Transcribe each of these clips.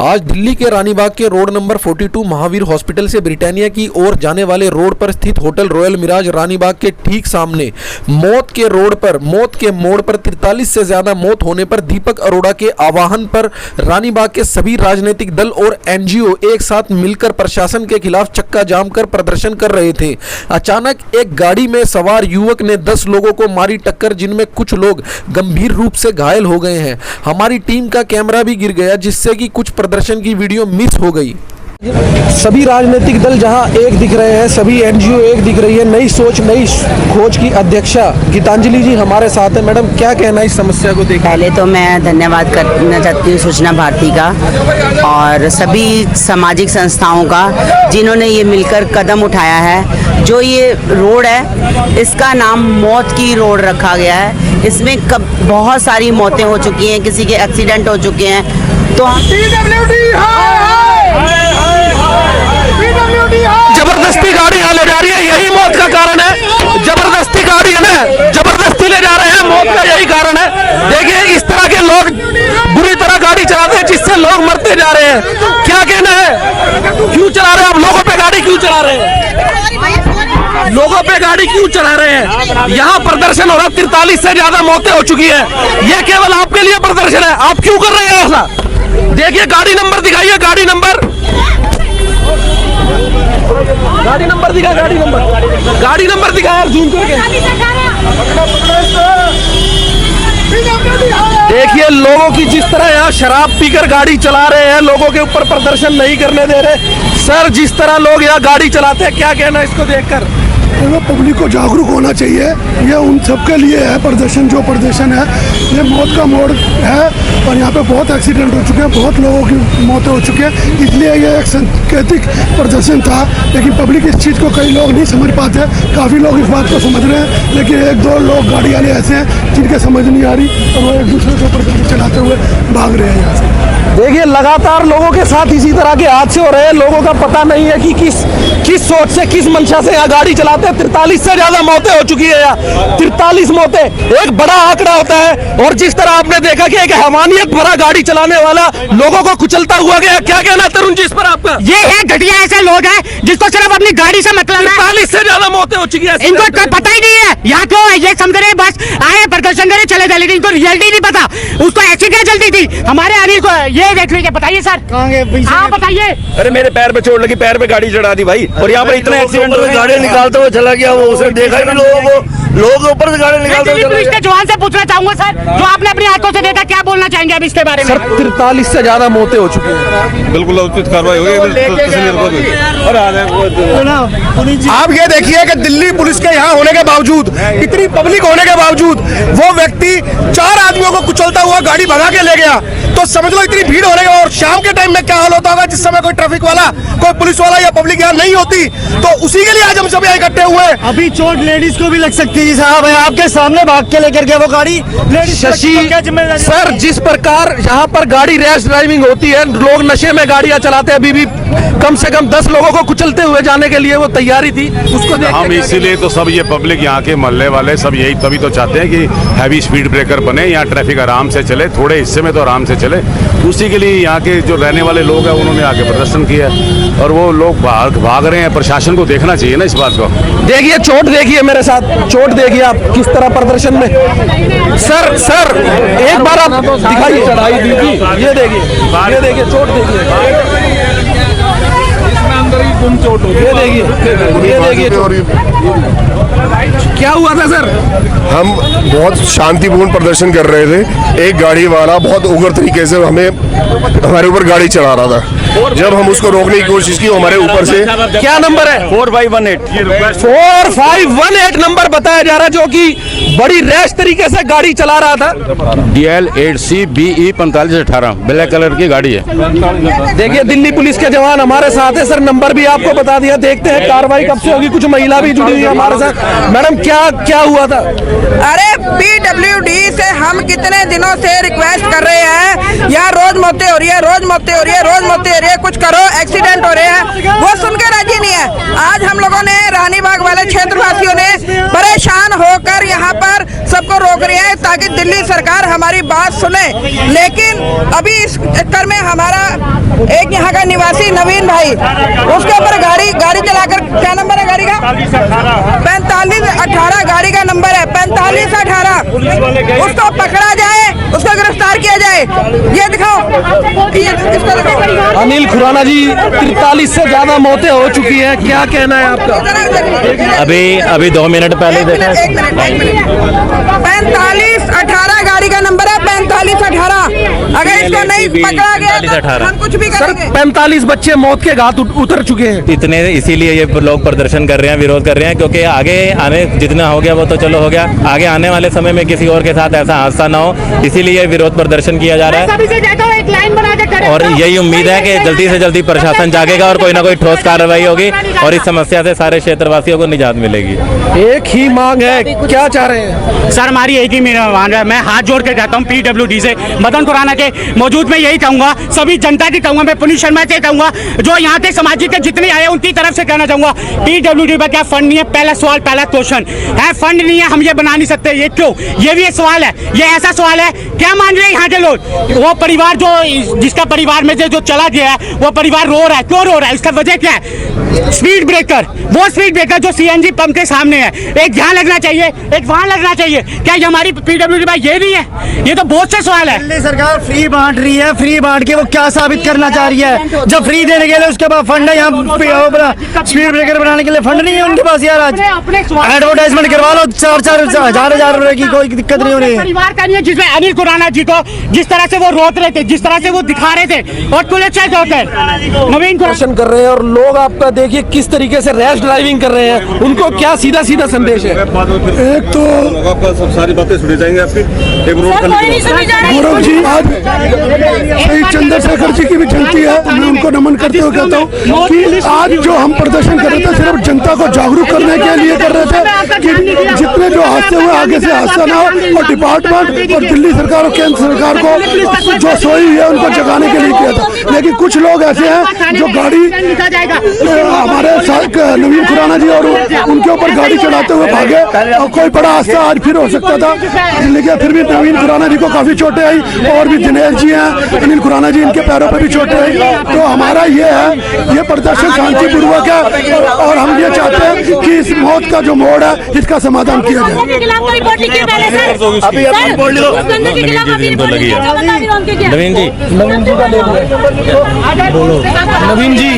आज दिल्ली के रानीबाग के रोड नंबर 42 महावीर हॉस्पिटल से ब्रिटानिया की ओर जाने वाले रोड पर स्थित होटल रॉयल मिराज रानीबाग के ठीक सामने मौत के मोड़ पर 43 से ज्यादा मौत होने पर दीपक अरोड़ा के आह्वान पर रानीबाग के सभी राजनीतिक दल और एनजीओ एक साथ मिलकर प्रशासन के खिलाफ चक्का जाम कर प्रदर्शन कर रहे थे। अचानक एक गाड़ी में सवार युवक ने 10 लोगों को मारी टक्कर, जिनमें कुछ लोग गंभीर रूप से घायल हो गए हैं। हमारी टीम का कैमरा भी गिर गया, जिससे कि कुछ प्रदर्शन की वीडियो मिस हो गई। सभी राजनीतिक दल जहां एक दिख रहे हैं, सभी एनजीओ एक दिख रही है। नई सोच नई खोज की अध्यक्षा गीतांजलि जी हमारे साथ है। मैडम, क्या कहना है इस समस्या को देख? पहले तो मैं धन्यवाद करना चाहती हूँ सूचना भारती का और सभी सामाजिक संस्थाओं का, जिन्होंने ये मिलकर कदम उठाया है। जो ये रोड है, इसका नाम मौत की रोड रखा गया है। इसमें बहुत सारी मौतें हो चुकी हैं, किसी के एक्सीडेंट हो चुके हैं। तो जबरदस्ती गाड़ी यहाँ ले जा रही है, यही मौत का कारण है। जबरदस्ती गाड़ी है ना, जबरदस्ती ले जा रहे हैं, मौत का यही कारण है। देखिए, इस तरह के लोग बुरी तरह गाड़ी चलाते हैं, जिससे लोग मरते जा रहे हैं। क्या कहना है, क्यों चला रहे हैं आप? लोगों पे गाड़ी क्यों चला रहे हैं? लोगों पे गाड़ी क्यों चला रहे हैं? यहाँ प्रदर्शन हो रहा है, 43 से ज्यादा मौतें हो चुकी है। ये केवल आपके लिए प्रदर्शन है, आप क्यों कर रहे हैं ऐसा? देखिए, गाड़ी नंबर दिखाइए, गाड़ी नंबर दिखा, गाड़ी नंबर दिखाया जूम करके। देखिए, लोगों की जिस तरह यहाँ शराब पीकर गाड़ी चला रहे हैं, लोगों के ऊपर प्रदर्शन नहीं करने दे रहे। सर, जिस तरह लोग यहाँ गाड़ी चलाते हैं, क्या कहना है इसको देखकर? पब्लिक को जागरूक होना चाहिए। ये उन सबके लिए है प्रदर्शन, जो प्रदर्शन है। ये मौत का मोड़ है और यहाँ पे बहुत एक्सीडेंट हो चुके हैं, बहुत लोगों की मौतें हो चुकी हैं। इसलिए ये एक सांकेतिक प्रदर्शन था, लेकिन पब्लिक इस चीज़ को कई लोग नहीं समझ पाते। काफ़ी लोग इस बात को समझ रहे हैं, लेकिन 1-2 लोग गाड़ी वाले ऐसे हैं जिनके समझ नहीं आ रही और वो एक दूसरे के ऊपर गाड़ी चलाते हुए भाग रहे हैं यहाँ से। देखिए, लगातार लोगों के साथ इसी तरह के हादसे हो रहे हैं। लोगों का पता नहीं है कि किस सोच से, किस मंशा से यहाँ गाड़ी चलाते हैं। 43 से ज्यादा मौतें हो चुकी है यहाँ। 43 मौतें एक बड़ा आंकड़ा होता है। और जिस तरह आपने देखा कि एक हैवानियत भरा गाड़ी चलाने वाला लोगों को कुचलता हुआ गया। क्या कहना तरुण जी इस पर आपका? ये है घटिया ऐसे लोग हैं जिसको सिर्फ अपनी गाड़ी से मतलब है। 43 से ज्यादा मौतें हो चुकी है, इनको तो पता ही नहीं है यहाँ क्यों है। ये समझ रहे बस आए प्रदर्शन करे चले जाए, लेकिन इनको रियलिटी नहीं पता। उसको ऐसी क्या जल्दी थी हमारे अनिल को? ये देख लीजिए, बताइए सर। हाँ बताइए। अरे मेरे पैर पे चोट लगी, पैर पे गाड़ी चढ़ा दी भाई। और यहाँ पर इतना एक्सीडेंट हो, गाड़ी निकालते हुए चला गया। वो उसे देखा ही नहीं, लोगों के ऊपर से गाड़ी निकालते हुए चला गया। जवान से पूछना चाहूंगा सर, जो आपने अपनी आंखों से देखा, क्या बोलना चाहेंगे अब इसके बारे में? सर, 43 से ज्यादा मौतें हो चुकी हैं। बिल्कुल उचित कार्रवाई होगी। आप ये देखिए कि दिल्ली पुलिस के यहाँ होने के बावजूद, इतनी पब्लिक होने के बावजूद, वो व्यक्ति 4 आदमियों को कुचलता हुआ गाड़ी भगा के ले गया। तो समझ लो इतनी भीड़ होने के, और शाम के टाइम में क्या हाल होता होगा, जिस समय कोई ट्रैफिक वाला, कोई पुलिस वाला या पब्लिक यहाँ नहीं होती। तो उसी के लिए आज हम सब यहाँ इकट्ठे हुए। अभी चोट लेडीज को भी लग सकती है साहब, आपके सामने भाग के लेकर के वो गाड़ी। शशि सर, जिस प्रकार यहाँ पर गाड़ी रैश ड्राइविंग होती है, लोग नशे में गाड़ियाँ चलाते हैं। अभी भी कम से कम 10 लोगों को कुचलते हुए जाने के लिए वो तैयारी थी, उसको हम इसीलिए तो सब ये पब्लिक यहाँ के मोहल्ले वाले सब यही तभी तो चाहते हैं कि हैवी स्पीड ब्रेकर बने, यहाँ ट्रैफिक आराम से चले, थोड़े हिस्से में तो आराम से चले। उसी के लिए यहाँ के जो रहने वाले लोग हैं, उन्होंने आके प्रदर्शन किया और वो लोग भाग रहे हैं। प्रशासन को देखना चाहिए ना इस बात को। देखिए, चोट देखिए, मेरे साथ चोट देखिए आप किस तरह प्रदर्शन में। सर एक बार आप दिखाइए, ये देखिए चोट देखिए, ये देखिए क्या हुआ था सर? हम बहुत शांतिपूर्ण प्रदर्शन कर रहे थे। एक गाड़ी वाला बहुत उग्र तरीके से हमारे ऊपर गाड़ी चला रहा था। जब हम उसको रोकने की कोशिश की, हमारे ऊपर से क्या नंबर है? 4518 नंबर बताया जा रहा है, जो कि बड़ी रैश तरीके से गाड़ी चला रहा था। DL 8CBE 4518 ब्लैक कलर की गाड़ी है। देखिए, दिल्ली पुलिस के जवान हमारे साथ है। सर, नंबर भी आपको बता दिया। देखते हैं कार्रवाई कब से होगी। कुछ महिला भी जुड़ी हुई है हमारे साथ। मैडम, क्या हुआ था? अरे PWD से हम कितने दिनों से रिक्वेस्ट कर रहे हैं, यहाँ रोज मौतें हो रही है, रोज मौतें हो रही है, कुछ करो, एक्सीडेंट हो रहे हैं। वो सुन के राजी नहीं है। आज हम लोगों ने रानीबाग वाले क्षेत्रवासियों ने परेशान होकर यहाँ पर सबको रोक रहे हैं ताकि दिल्ली सरकार हमारी बात सुने। लेकिन अभी इस चक्कर में हमारा एक यहाँ का निवासी नवीन भाई, उसके ऊपर गाड़ी चलाकर, क्या नंबर है गाड़ी का? 4518 गाड़ी का नंबर है, 4518। उसको पकड़ा जाए, उसको गिरफ्तार किया जाए। ये दिखाओ, इसको दिखाओ। अनिल खुराना जी, 43 से ज्यादा मौतें हो चुकी हैं, क्या कहना है आपका? अभी 2 मिनट पहले देखा। 4518 गाड़ी का नंबर है, 4518। अगर इसको नहीं पकड़ा गया तो हम कुछ भी करेंगे। 45 बच्चे मौत के घाट उतर चुके हैं। इतने, इसीलिए ये लोग प्रदर्शन कर रहे हैं, विरोध कर रहे हैं, क्योंकि आगे आने जितना हो गया वो तो चलो हो गया, आगे आने वाले समय में किसी और के साथ ऐसा हादसा ना हो, इसीलिए विरोध प्रदर्शन किया जा रहा है। और यही उम्मीद है कि जल्दी से जल्दी प्रशासन जागेगा और कोई ना कोई ठोस कार्रवाई होगी और इस समस्या से सारे क्षेत्रवासियों को निजात मिलेगी। एक ही मांग है, क्या चाह रहे हैं सर? हमारी एक ही मेरा मांग है, मैं हाथ जोड़ के कहता हूँ PWD से, मदन खुराना के मौजूद में यही कहूंगा, सभी जनता की कहूंगा, मैं पुनीत शर्मा से कहूंगा, जो यहाँ के सामाजिक के जितने आए उनकी तरफ से कहना चाहूंगा, PWD पर क्या फंड नहीं है? पहला सवाल, पहला क्वेश्चन है, फंड नहीं है, हम ये बना नहीं सकते, ये क्यों? ये भी एक सवाल है। ये ऐसा सवाल है, क्या मान रहे हैं यहाँ के लोग? वो परिवार जो जिसका परिवार में से जो चला गया है, वो परिवार रो रहा है, क्यों रो रहा है? इसका वजह क्या है? स्पीड ब्रेकर, वो स्पीड ब्रेकर जो CNG पंप के सामने है, एक यहाँ लगना चाहिए, एक वहाँ लगना चाहिए। क्या ये हमारी PWD भाई ये नहीं है? ये तो बहुत से सवाल है। दिल्ली सरकार फ्री बांट रही है, फ्री बांट के वो क्या साबित करना चाह रही है? जब फ्री देने के लिए उसके पास फंड है, यहाँ स्पीड ब्रेकर बनाने के लिए फंड नहीं है उनके पास यार। आज एडवर्टाइजमेंट करवा लो, 4-4 हजार रुपए की, कोई दिक्कत नहीं हो रही है। परिवार का नहीं है, जिसमें अनिल खुराना जी को जिस तरह से वो रोक रहे थे, जिस तरह से वो दिखा रहे थे, और पुलिस होते नवीन प्रदर्शन कर रहे हैं और लोग आपका देखिए किस तरीके से रैश ड्राइविंग कर रहे हैं, उनको क्या सीधा सीधा संदेश है? एक तो सब सारी बातें सुनी जाएंगी आपकी, एक रोड गौरव जी, आज शहीद चंद्रशेखर जी की भी जयंती है, मैं उनको नमन करते हुए कहता हूँ कि आज जो हम प्रदर्शन कर रहे थे सिर्फ जनता को जागरूक करने के लिए कर रहे थे कि जितने जो हादसे हुए आगे से हादसा ना हो, और डिपार्टमेंट और दिल्ली सरकार और केंद्र सरकार को जो सोई हुई है उनको जगाने के लिए किया था। लेकिन कुछ लोग ऐसे हैं जो गाड़ी, हमारे नवीन खुराना जी और उनके ऊपर गाड़ी चढ़ाते हुए भागे, और कोई बड़ा हादसा आज फिर हो सकता था, लेकिन फिर भी नवीन खुराना जी को काफी चोटें आई, और भी दिनेश जी हैं, अनिल खुराना जी, इनके पैरों पर भी चोटें आई। तो हमारा ये है, ये प्रदर्शन शांतिपूर्वक है, और हम ये चाहते हैं कि इस मौत का जो मोड़ है इसका समाधान किया जाए। नवीन जी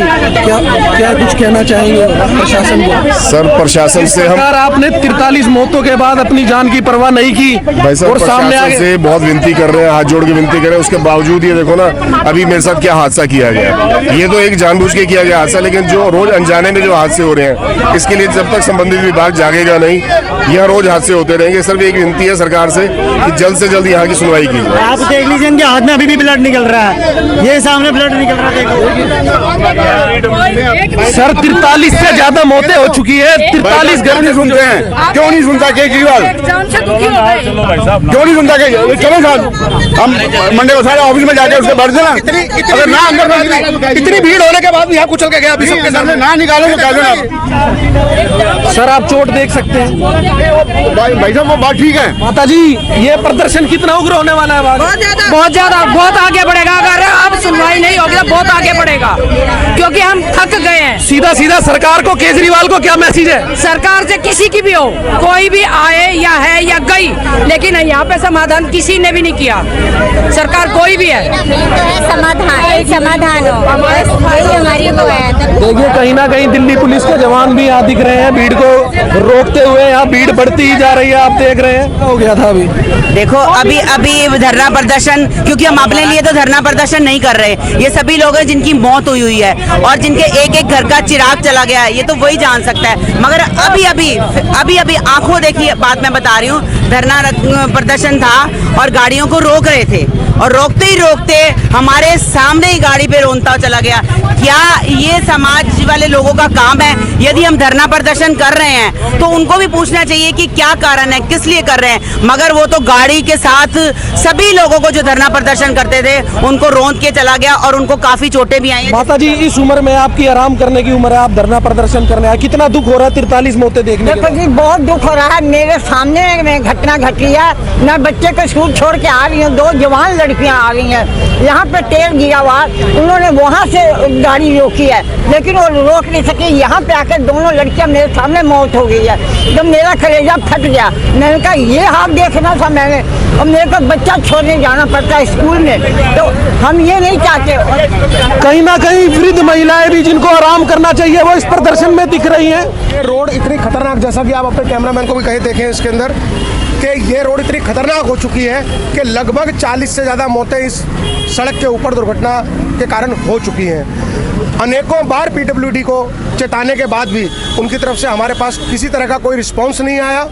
क्या कुछ कहना चाहेंगे प्रशासन को? सर, प्रशासन से हम, आपने 43 मौतों के बाद अपनी जान की परवाह नहीं की भाई साहब, और सामने प्रशासन से बहुत विनती कर रहे हैं, हाथ जोड़ के विनती कर रहे हैं, उसके बावजूद ये देखो ना अभी मेरे साथ क्या हादसा किया गया। ये तो एक जानबूझ के किया गया हादसा, लेकिन जो रोज अनजाने में जो हादसे हो रहे हैं, इसके लिए जब तक संबंधित विभाग जागेगा नहीं, यहाँ रोज हादसे होते रहेंगे। सिर्फ एक विनती है सरकार से कि जल्द से जल्द यहाँ की सुनवाई की जाए। आप देख लीजिए, इनके हाथ में अभी भी ब्लड निकल रहा है, ये सामने ब्लड निकल रहा है। सर, 43 से ज्यादा मौतें हो चुकी है। 43 घर नहीं सुनते हैं, क्यों नहीं सुनता केजरीवाल? क्यों नहीं सुनता? चलो साहब, हम मंडे को सारे ऑफिस में जाके उसके भर देना। अगर ना अंदर इतनी भीड़ होने के बाद भी यहाँ कुचल के गया, अभी सबके सामने ना निकालो तो क्या देना? सर, आप चोट देख सकते हैं। भाई साहब, वो बात ठीक है। माता जी, ये प्रदर्शन कितना उग्र होने वाला है? बहुत ज्यादा, बहुत आगे बढ़ेगा। अगर अब सुनवाई नहीं होगी तो बहुत आगे बढ़ेगा, क्योंकि हम थक गए हैं। सीधा सीधा सरकार को, केजरीवाल को क्या मैसेज है? सरकार से किसी की भी हो, कोई भी आए या है या गई, लेकिन यहाँ पे समाधान किसी ने भी नहीं किया। सरकार कोई भी है, समाधान हो, हमारी वो है। देखिए, कहीं ना कहीं दिल्ली पुलिस के जवान भी यहाँ दिख रहे हैं, भीड़ को रोकते हुए। यहाँ भीड़ बढ़ती ही जा रही है, आप देख रहे हैं। हो गया था अभी, देखो अभी धरना प्रदर्शन, क्योंकि हम अपने लिए तो धरना प्रदर्शन नहीं कर रहे, ये सभी लोग हैं जिनकी मौत हुई है और जिनके एक एक घर का चिराग चला गया है, ये तो वही जान सकता है। मगर अभी आंखों देखी बात मैं बता रही हूँ, धरना प्रदर्शन था और गाड़ियों को रोक रहे थे, और रोकते ही रोकते हमारे सामने ही गाड़ी पे रोनता चला गया। क्या ये समाज वाले लोगों का काम है? यदि हम धरना प्रदर्शन कर रहे हैं तो उनको भी पूछना चाहिए कि क्या कारण है, किस लिए कर रहे हैं। मगर वो तो गाड़ी के साथ सभी लोगों को जो धरना प्रदर्शन करते थे उनको रोंद के चला गया, और उनको काफी चोटें भी आई। माता जी, इस उम्र में आपकी आराम करने की उम्र है, आप धरना प्रदर्शन करने आए, कितना दुख हो रहा है 43 मौतें देखने के बाद? बहुत दुख हो रहा है। मेरे सामने में घटना घटी है, मैं बच्चे को स्कूल छोड़ के आ रही हूँ, 2 जवान लड़कियां आ गई हैं। यहाँ पे तेल गिरा हुआ, उन्होंने वहाँ से गाड़ी रोकी है, लेकिन वो रोक नहीं सकी। यहाँ पे आकर दोनों लड़कियां मेरे सामने मौत हो गई है। जब मेरा कलेजा फट गया, मैंने कहा ये हाथ देखना था मैंने, और मेरे को बच्चा छोड़ने जाना पड़ता है स्कूल में, तो हम ये नहीं चाहते। कहीं ना कहीं वृद्ध महिलाएं भी जिनको आराम करना चाहिए वो इस प्रदर्शन में दिख रही हैं। ये रोड इतनी खतरनाक, जैसा कि आप अपने कैमरामैन को भी कहे देखें इसके अंदर, कि ये रोड इतनी खतरनाक हो चुकी है कि लगभग 40 से ज़्यादा मौतें इस सड़क के ऊपर दुर्घटना के कारण हो चुकी हैं। अनेकों बार पीडब्ल्यूडी को चेताने के बाद भी उनकी तरफ से हमारे पास किसी तरह का कोई रिस्पॉन्स नहीं आया,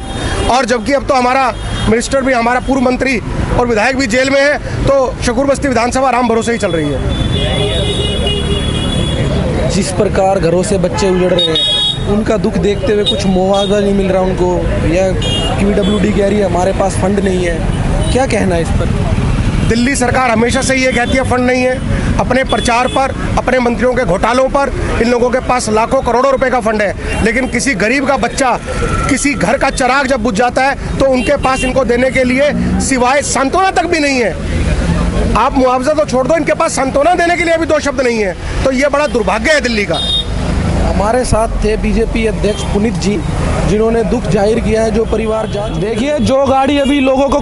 और जबकि अब तो हमारा मिनिस्टर भी, हमारा पूर्व मंत्री और विधायक भी जेल में है, तो शकूर बस्ती विधानसभा आराम भरोसे ही चल रही है। जिस प्रकार घरों से बच्चे उजड़ रहे हैं, उनका दुख देखते हुए कुछ मुआवजा नहीं मिल रहा उनको, या पीडब्ल्यूडी कह रही है हमारे पास फंड नहीं है, क्या कहना है इस पर? दिल्ली सरकार हमेशा से ये कहती है फंड नहीं है। अपने प्रचार पर, अपने मंत्रियों के घोटालों पर इन लोगों के पास लाखों करोड़ों रुपए का फंड है, लेकिन किसी गरीब का बच्चा, किसी घर का चिराग जब बुझ जाता है तो उनके पास इनको देने के लिए सिवाय सांत्वना तक भी नहीं है। आप मुआवजा तो छोड़ दो, इनके पास सांत्वना देने के लिए भी 2 शब्द नहीं है। तो ये बड़ा दुर्भाग्य है दिल्ली का। हमारे साथ थे बीजेपी अध्यक्ष पुनीत जी, जिन्होंने दुख जाहिर किया है। जो परिवार देखिए, जो गाड़ी अभी लोगों को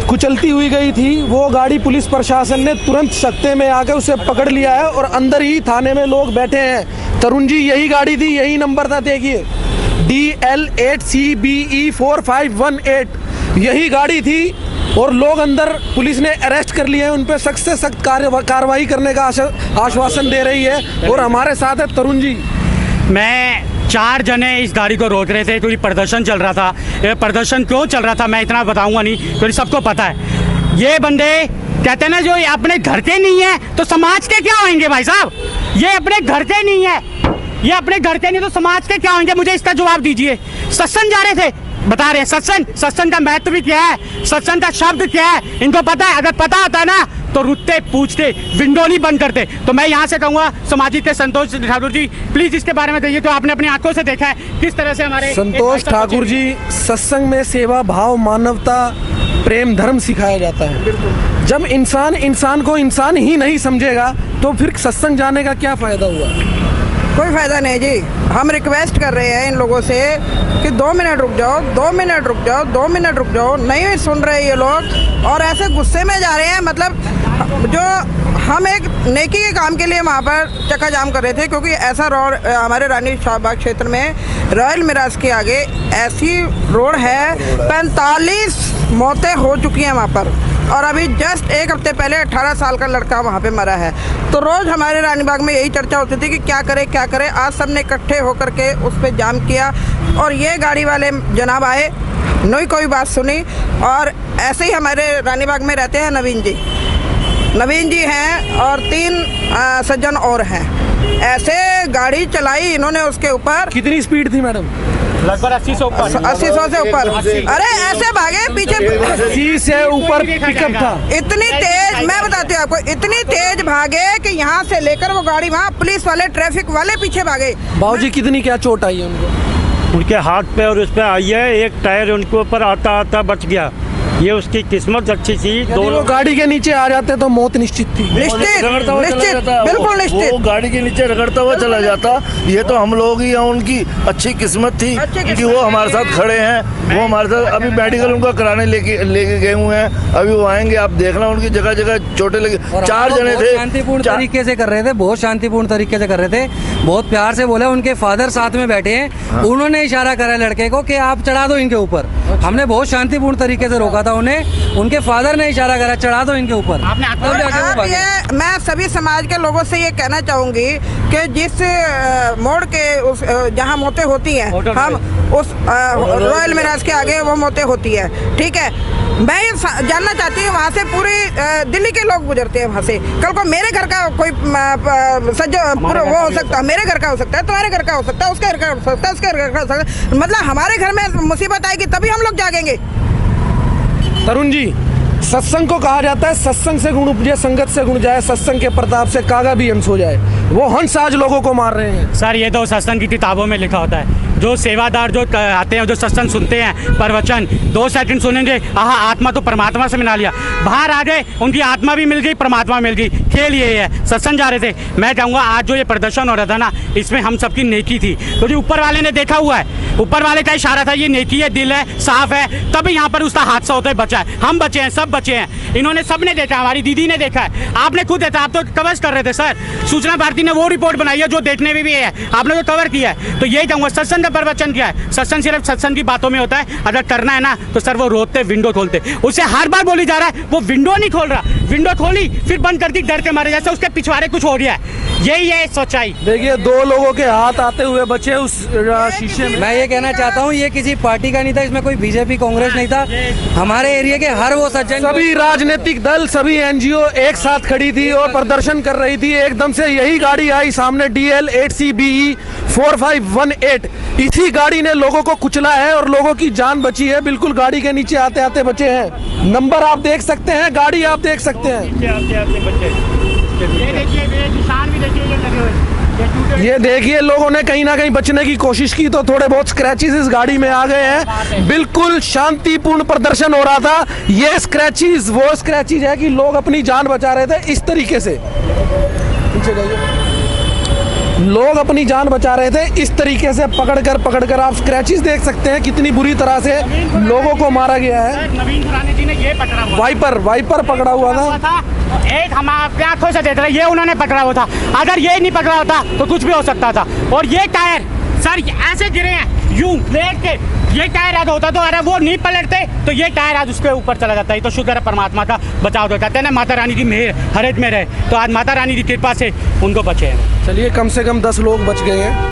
कुचलती हुई गई थी, वो गाड़ी पुलिस प्रशासन ने तुरंत सत्ते में आकर उसे पकड़ लिया है और अंदर ही थाने में लोग बैठे हैं। तरुण जी, यही गाड़ी थी, यही नंबर था, देखिए DL8CBE4518, यही गाड़ी थी, और लोग अंदर, पुलिस ने अरेस्ट कर लिए हैं, उन पर सख्त से सख्त कार्रवाई करने का आश्वासन दे रही है। और हमारे साथ है तरुण जी। मैं 4 जने इस गाड़ी को रोक रहे थे क्योंकि प्रदर्शन चल रहा था। ये प्रदर्शन क्यों चल रहा था मैं इतना बताऊंगा नहीं, क्योंकि सबको पता है। ये बंदे कहते हैं ना, जो अपने घर के नहीं है तो समाज के क्या होंगे भाई साहब? ये अपने घर के नहीं है, ये अपने घर के नहीं तो समाज के क्या होंगे? मुझे इसका जवाब दीजिए। सत्संग जा रहे थे, बता रहे हैं सत्संग का महत्व भी क्या है, सत्संग का शब्द क्या है, इनको पता है। अगर पता होता है ना तो रुकते, पूछते, विंडो नहीं बंद करते। तो मैं यहाँ से कहूँगा सामाजिक के संतोष ठाकुर जी, प्लीज इसके बारे में कहिए। तो आपने अपनी आंखों से देखा है किस तरह से हमारे संतोष ठाकुर जी, सत्संग में सेवा भाव, मानवता, प्रेम, धर्म सिखाया जाता है। जब इंसान को इंसान ही नहीं समझेगा तो फिर सत्संग जाने का क्या फायदा हुआ? कोई फायदा नहीं जी। हम रिक्वेस्ट कर रहे हैं इन लोगों से कि 2 मिनट रुक जाओ, 2 मिनट रुक जाओ, 2 मिनट रुक जाओ। नहीं सुन रहे ये लोग, और ऐसे गुस्से में जा रहे हैं। मतलब जो हम एक नेकी के काम के लिए वहाँ पर चक्का जाम कर रहे थे, क्योंकि ऐसा रोड हमारे रानी शाहबाग क्षेत्र में रॉयल मिराज के आगे ऐसी रोड है, 45 मौतें हो चुकी हैं वहाँ पर, और अभी जस्ट 1 हफ्ते पहले 18 साल का लड़का वहाँ पे मरा है। तो रोज़ हमारे रानीबाग में यही चर्चा होती थी कि क्या करें। आज सबने इकट्ठे होकर के उस पर जाम किया, और ये गाड़ी वाले जनाब आए, नहीं कोई बात सुनी। और ऐसे ही हमारे रानीबाग में रहते हैं नवीन जी हैं, और 3 सज्जन और हैं। ऐसे गाड़ी चलाई इन्होंने उसके ऊपर। कितनी स्पीड थी मैडम? लगभग 80 से ऊपर। 80-100 से ऊपर। अरे ऐसे भागे पीछे, 80 से ऊपर पिकअप था। इतनी तेज, मैं बताती हूँ आपको, इतनी तेज भागे कि यहाँ से लेकर वो गाड़ी वहाँ पुलिस वाले, ट्रैफिक वाले पीछे भागे। बाबूजी, कितनी क्या चोट आई है उनको? उनके हाथ पे और उस पे आई है, एक टायर उनके ऊपर आता बच गया। ये उसकी किस्मत अच्छी थी। दोनों गाड़ी के नीचे आ जाते तो मौत निश्चित थी। निश्चित, बिल्कुल निश्चित। वो गाड़ी के नीचे रगड़ता हुआ चला जाता। ये तो हम लोग ही, उनकी अच्छी किस्मत थी कि वो हमारे साथ खड़े हैं। वो हमारे साथ अभी मेडिकल उनका कराने लेके गए हुए हैं। अभी वो आएंगे, आप देखना उनकी जगह जगह चोटें लगी। 4 जने थे, शांतिपूर्ण तरीके से कर रहे थे, बहुत शांतिपूर्ण तरीके से कर रहे थे, बहुत प्यार से बोला। उनके फादर साथ में बैठे हैं, उन्होंने इशारा करा लड़के को कि आप चढ़ा दो इनके ऊपर। हमने बहुत शांतिपूर्ण तरीके से रोका था उन्हें, उनके फादर ने इशारा करा चढ़ा दो इनके ऊपर। मैं सभी समाज के लोगों से ये कहना चाहूंगी कि जिस मोड़ के उस जहाँ मौतें होती हैं, हम उस रॉयल मिराज के आगे वो मौतें होती है, ठीक है। मैं ये जानना चाहती हूँ, वहाँ से पूरी दिल्ली के लोग गुजरते हैं वहाँ से। कल को मेरे घर का कोई वो हो सकता है, मेरे घर का हो सकता है, तुम्हारे घर का हो सकता है, उसके घर का हो सकता है, उसके घर का हो सकता है। मतलब हमारे घर में मुसीबत आएगी तभी हम लोग जागेंगे। तरुण जी, सत्संग को कहा जाता है सत्संग से गुण उपजे, संगत से गुण जाए, सत्संग के प्रताप से कागा भी हंस हो जाए। वो हंस आज लोगों को मार रहे हैं। सर, ये तो सत्संग की किताबों में लिखा होता है, जो सेवादार जो आते हैं, जो सत्संग सुनते हैं, प्रवचन 2 सेकंड सुनेंगे, आहा आत्मा तो परमात्मा से मिला लिया, बाहर आ गए, उनकी आत्मा भी मिल गई, परमात्मा मिल गई। खेल ये है, सत्संग जा रहे थे। मैं कहूँगा आज जो ये प्रदर्शन हो रहा था ना, इसमें हम सबकी नेकी थी, क्योंकि ऊपर वाले ने देखा हुआ है, ऊपर वाले का इशारा था, ये नेकी है, दिल है, साफ है, तभी यहाँ पर उसका हादसा होता है, बचा है। हम बचे हैं, सब बचे हैं, इन्होंने सबने देखा, हमारी दीदी ने देखा है, आपने खुद देखा, आप तो कवर कर रहे थे सर, सूचना भारती ने वो रिपोर्ट बनाई है जो देखने में भी है, आपने तो कवर किया है। तो यही कहूँगा, सत्संग का प्रवचन किया है, सत्संग सिर्फ सत्संग की बातों में होता है, अगर करना है ना तो सर वो रोते विंडो खोलते, उसे हर बार बोली जा रहा है वो विंडो नहीं खोल रहा, विंडो खोली फिर बंद कर दी डर के मारे, जैसे उसके पिछवाड़े कुछ हो गया है। यही है सच्चाई। देखिए 2 लोगों के हाथ आते हुए बचे उस शीशे में। मैं ये कहना चाहता हूँ, ये किसी पार्टी का नहीं था, इसमें कोई बीजेपी कांग्रेस नहीं था, हमारे एरिया के हर वो सज्जन, सभी राजनीतिक दल, सभी एनजीओ एक साथ खड़ी थी और प्रदर्शन कर रही थी। एकदम से यही गाड़ी आई सामने, DL 8CBE 4518, इसी गाड़ी ने लोगों को कुचला है और लोगों की जान बची है, बिल्कुल गाड़ी के नीचे आते आते बचे हैं। नंबर आप देख सकते हैं, गाड़ी आप देख सकते हैं, ये देखिए, ये निशान भी देखिए, ये लगे हुए, ये देखिए लोगों ने कहीं ना कहीं बचने की कोशिश की तो थोड़े बहुत स्क्रैचेस इस गाड़ी में आ गए हैं। बिल्कुल शांतिपूर्ण प्रदर्शन हो रहा था। ये स्क्रैचेस वो स्क्रैचेस है कि लोग अपनी जान बचा रहे थे इस तरीके से, पीछे जाइए, लोग अपनी जान बचा रहे थे इस तरीके से पकड़कर आप स्क्रैचेस देख सकते हैं, कितनी बुरी तरह से लोगों को मारा गया है। नवीन खुराना जी ने ये पकड़ा हुआ, वाइपर पकड़ा हुआ था, एक हम आपके आंखों से देख रहे, ये उन्होंने पकड़ा हुआ था, अगर ये नहीं पकड़ा होता तो कुछ भी हो सकता था। और ये टायर सर ऐसे गिरे हैं यूं लेट के, ये टायर आज होता तो अरे वो नहीं पलटते तो ये टायर आज उसके ऊपर चला जाता है। तो शुक्र है परमात्मा का बचाव, तो कहते हैं ना माता रानी की मेहर हर एक में रहे, तो आज माता रानी की कृपा से उनको बचे हैं। चलिए कम से कम 10 लोग बच गए हैं।